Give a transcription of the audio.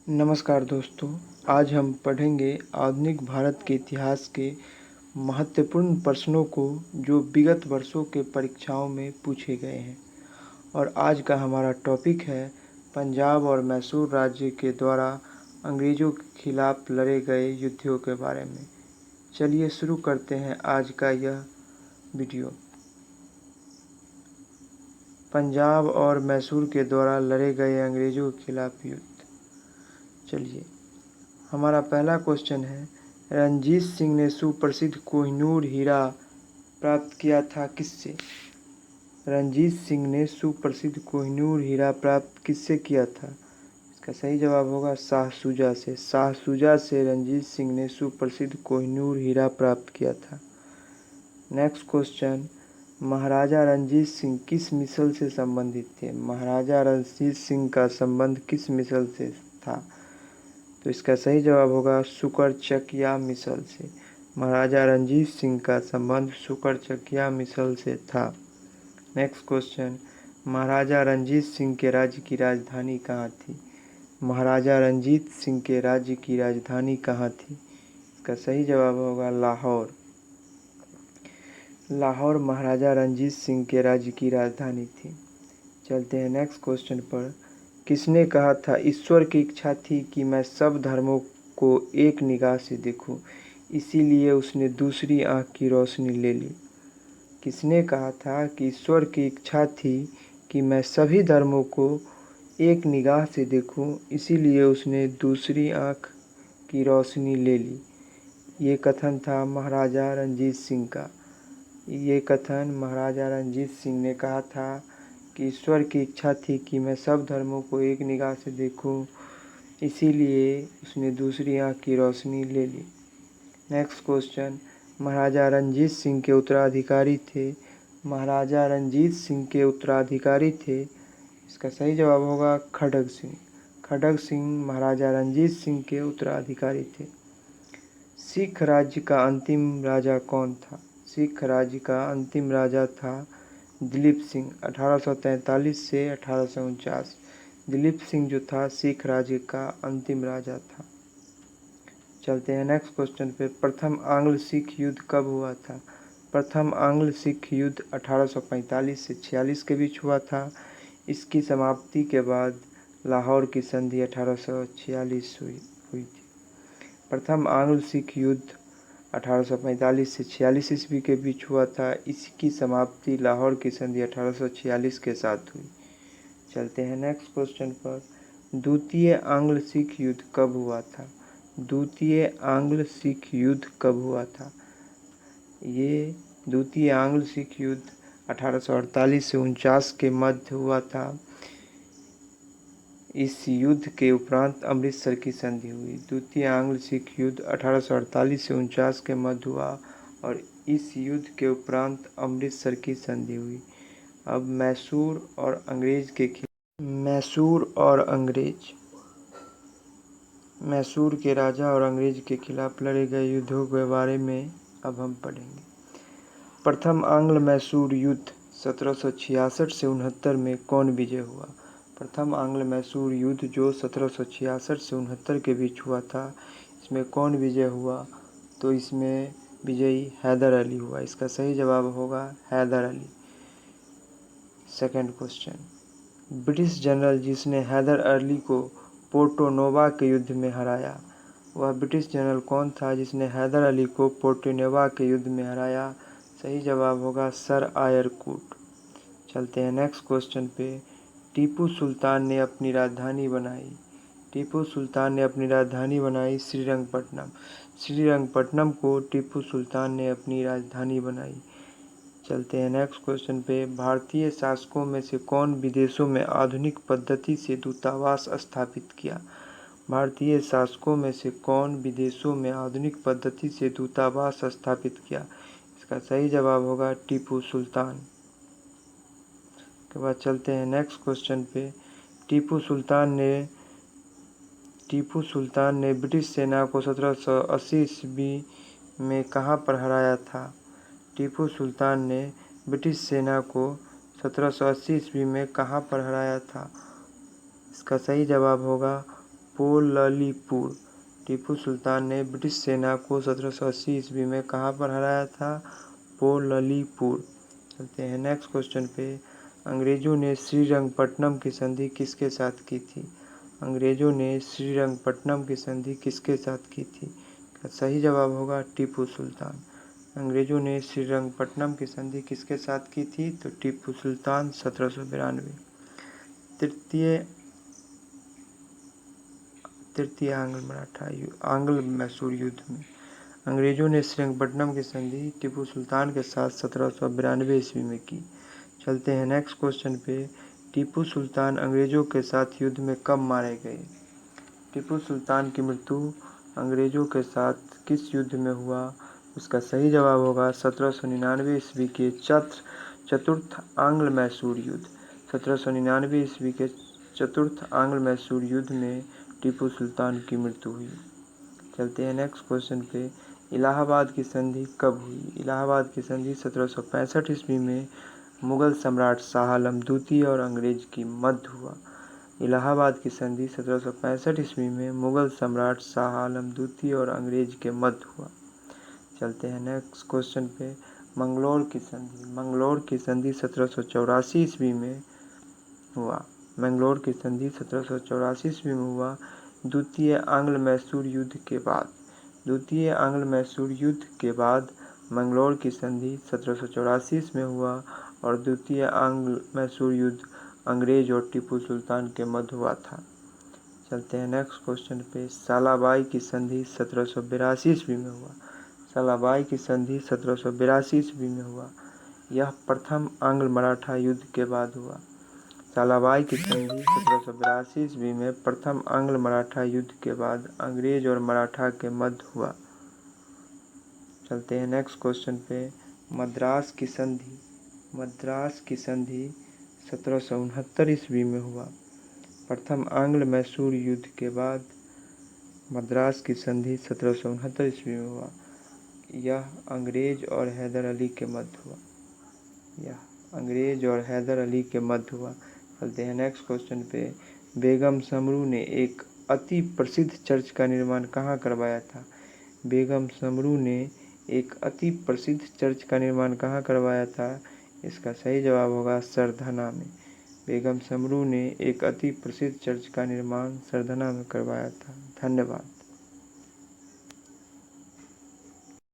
नमस्कार दोस्तों। आज हम पढ़ेंगे आधुनिक भारत के इतिहास के महत्वपूर्ण प्रश्नों को जो विगत वर्षों के परीक्षाओं में पूछे गए हैं। और आज का हमारा टॉपिक है पंजाब और मैसूर राज्य के द्वारा अंग्रेज़ों के खिलाफ लड़े गए युद्धों के बारे में। चलिए शुरू करते हैं आज का यह वीडियो। पंजाब और मैसूर के द्वारा लड़े गए अंग्रेज़ों के खिलाफ युद्ध। चलिए, हमारा पहला क्वेश्चन है, रणजीत सिंह ने सुप्रसिद्ध कोहिनूर हीरा प्राप्त किया था किससे? रणजीत सिंह ने सुप्रसिद्ध कोहिनूर हीरा प्राप्त किससे किया था? इसका सही जवाब होगा शाह शुजा से। शाह शुजा से रणजीत सिंह ने सुप्रसिद्ध कोहिनूर हीरा प्राप्त किया था। नेक्स्ट क्वेश्चन, महाराजा रणजीत सिंह किस मिसल से संबंधित थे? महाराजा रणजीत सिंह का संबंध किस मिसल से था? तो इसका सही जवाब होगा सुकरचकिया मिसल से। महाराजा रणजीत सिंह का संबंध सुकरचकिया मिसल से था। नेक्स्ट क्वेश्चन, महाराजा रणजीत सिंह के राज्य की राजधानी कहाँ थी? महाराजा रणजीत सिंह के राज्य की राजधानी कहाँ थी? इसका सही जवाब होगा लाहौर। लाहौर महाराजा रणजीत सिंह के राज्य की राजधानी थी। चलते हैं नेक्स्ट क्वेश्चन पर। किसने कहा था ईश्वर की इच्छा थी कि मैं सब धर्मों को एक निगाह से देखूं, इसीलिए उसने दूसरी आँख की रोशनी ले ली? किसने कहा था कि ईश्वर की इच्छा थी कि मैं सभी धर्मों को एक निगाह से देखूं, इसीलिए उसने दूसरी आँख की रोशनी ले ली? ये कथन था महाराजा रणजीत सिंह का। ये कथन महाराजा रणजीत सिंह ने कहा था कि ईश्वर की इच्छा थी कि मैं सब धर्मों को एक निगाह से देखूं, इसीलिए उसने दूसरी आँख की रोशनी ले ली। नेक्स्ट क्वेश्चन, महाराजा रणजीत सिंह के उत्तराधिकारी थे। महाराजा रणजीत सिंह के उत्तराधिकारी थे। इसका सही जवाब होगा खड़ग सिंह। खड़ग सिंह महाराजा रणजीत सिंह के उत्तराधिकारी थे। सिख राज्य का अंतिम राजा कौन था? सिख राज्य का अंतिम राजा था दिलीप सिंह, 1843 से 1849। दिलीप सिंह जो था सिख राज्य का अंतिम राजा था। चलते हैं नेक्स्ट क्वेश्चन पे। प्रथम आंग्ल सिख युद्ध कब हुआ था? प्रथम आंग्ल सिख युद्ध 1845 से 46 के बीच हुआ था। इसकी समाप्ति के बाद लाहौर की संधि 1846 हुई थी। प्रथम आंग्ल सिख युद्ध 1845 से 46 ईस्वी के बीच हुआ था। इसकी समाप्ति लाहौर की संधि 1846 के साथ हुई। चलते हैं नेक्स्ट क्वेश्चन पर। द्वितीय आंग्ल सिख युद्ध कब हुआ था? द्वितीय आंग्ल सिख युद्ध कब हुआ था? ये द्वितीय आंग्ल सिख युद्ध 1848 से 49 के मध्य हुआ था। इस युद्ध के उपरांत अमृतसर की संधि हुई। द्वितीय आंग्ल सिख युद्ध 1848 से 49 के मध्य हुआ और इस युद्ध के उपरांत अमृतसर की संधि हुई। अब मैसूर और अंग्रेज के मैसूर और अंग्रेज, मैसूर के राजा और अंग्रेज के खिलाफ लड़े गए युद्धों के बारे में अब हम पढ़ेंगे। प्रथम आंग्ल मैसूर युद्ध 1766 से 69 में कौन विजय हुआ? प्रथम आंग्ल मैसूर युद्ध जो 1766 से 69 के बीच हुआ था, इसमें कौन विजय हुआ? तो इसमें विजयी हैदर अली हुआ। इसका सही जवाब होगा Haidar Ali. Second question, British general जिसने हैदर अली को पोर्टो नोवा के युद्ध में हराया, वह ब्रिटिश जनरल कौन था जिसने हैदर अली को पोर्टो नोवा के युद्ध में हराया? सही जवाब होगा सर आयर कूट। चलते हैं नेक्स्ट क्वेश्चन पे। टीपू सुल्तान ने अपनी राजधानी बनाई। टीपू सुल्तान ने अपनी राजधानी बनाई श्रीरंगपट्टनम। श्रीरंगपट्टनम को टीपू सुल्तान ने अपनी राजधानी बनाई। चलते हैं नेक्स्ट क्वेश्चन पे। भारतीय शासकों में से कौन विदेशों में आधुनिक पद्धति से दूतावास स्थापित किया? भारतीय शासकों में से कौन विदेशों में आधुनिक पद्धति से दूतावास स्थापित किया? इसका सही जवाब होगा टीपू सुल्तान। के बाद चलते हैं नेक्स्ट क्वेश्चन पे। टीपू सुल्तान ने ब्रिटिश सेना को 1780 ईस्वी में कहाँ पर हराया था? टीपू सुल्तान ने ब्रिटिश सेना को 1780 ईस्वी में कहाँ पर हराया था? इसका सही जवाब होगा पोललीपुर। टीपू सुल्तान ने ब्रिटिश सेना को 1780 ईस्वी में कहाँ पर हराया था? पोललीपुर। चलते हैं नेक्स्ट क्वेश्चन पे। अंग्रेजों ने श्रीरंगपट्टनम की संधि किसके साथ की थी? अंग्रेजों ने श्रीरंगपट्टनम की संधि किसके साथ की थी? का सही जवाब होगा टीपू सुल्तान। अंग्रेजों ने श्रीरंगपट्टनम की संधि किसके साथ की थी? तो टीपू सुल्तान 1792। तृतीय आंग्ल मैसूर युद्ध में अंग्रेजों ने श्रीरंगपट्टनम की संधि टीपू सुल्तान के साथ 1792 ईस्वी में की। चलते हैं नेक्स्ट क्वेश्चन पे। टीपू सुल्तान अंग्रेजों के साथ युद्ध में कब मारे गए? टीपू सुल्तान की मृत्यु अंग्रेजों के साथ किस युद्ध में हुआ? उसका सही जवाब होगा 1799 ईस्वी के चतुर्थ आंग्ल मैसूर युद्ध। 1799 ईस्वी के चतुर्थ आंग्ल मैसूर युद्ध में टीपू सुल्तान की मृत्यु हुई। चलते हैं नेक्स्ट क्वेश्चन पे। इलाहाबाद की संधि कब हुई? इलाहाबाद की संधि 1765 ईस्वी में मुगल सम्राट शाह आलम द्वितीय और अंग्रेज की मध्य हुआ। इलाहाबाद की संधि 1765 ईस्वी में मुगल सम्राट शाह आलम द्वितीय और अंग्रेज के मध्य हुआ। चलते हैं नेक्स्ट क्वेश्चन पे। मंगलौर की संधि 1784 ईस्वी में हुआ। मंगलौर की संधि 1784 ईस्वी में हुआ। द्वितीय आंग्ल मैसूर युद्ध के बाद मंगलौर की संधि 1784 में हुआ और द्वितीय आंग्ल मैसूर युद्ध अंग्रेज और टीपू सुल्तान के मध्य हुआ था। चलते हैं नेक्स्ट क्वेश्चन पे। सालाबाई की संधि 1782 ईस्वी में हुआ। सालाबाई की संधि 1782 ईस्वी में हुआ। यह प्रथम आंग्ल मराठा युद्ध के बाद हुआ। सालाबाई की संधि 1782 ईस्वी में प्रथम आंग्ल मराठा युद्ध के बाद अंग्रेज और मराठा के मध्य हुआ। चलते हैं नेक्स्ट क्वेश्चन पे। मद्रास की संधि 1769 ईस्वी में हुआ। प्रथम आंग्ल मैसूर युद्ध के बाद मद्रास की संधि 1769 ईस्वी में हुआ। यह अंग्रेज और हैदर अली के मध्य हुआ। चलते हैं नेक्स्ट क्वेश्चन पे। बेगम समरू ने एक अति प्रसिद्ध चर्च का निर्माण कहाँ करवाया था? बेगम समरू ने एक अति प्रसिद्ध चर्च का निर्माण कहाँ करवाया था? इसका सही जवाब होगा सरधना में। बेगम समरू ने एक अति प्रसिद्ध चर्च का निर्माण सरधना में करवाया था। धन्यवाद।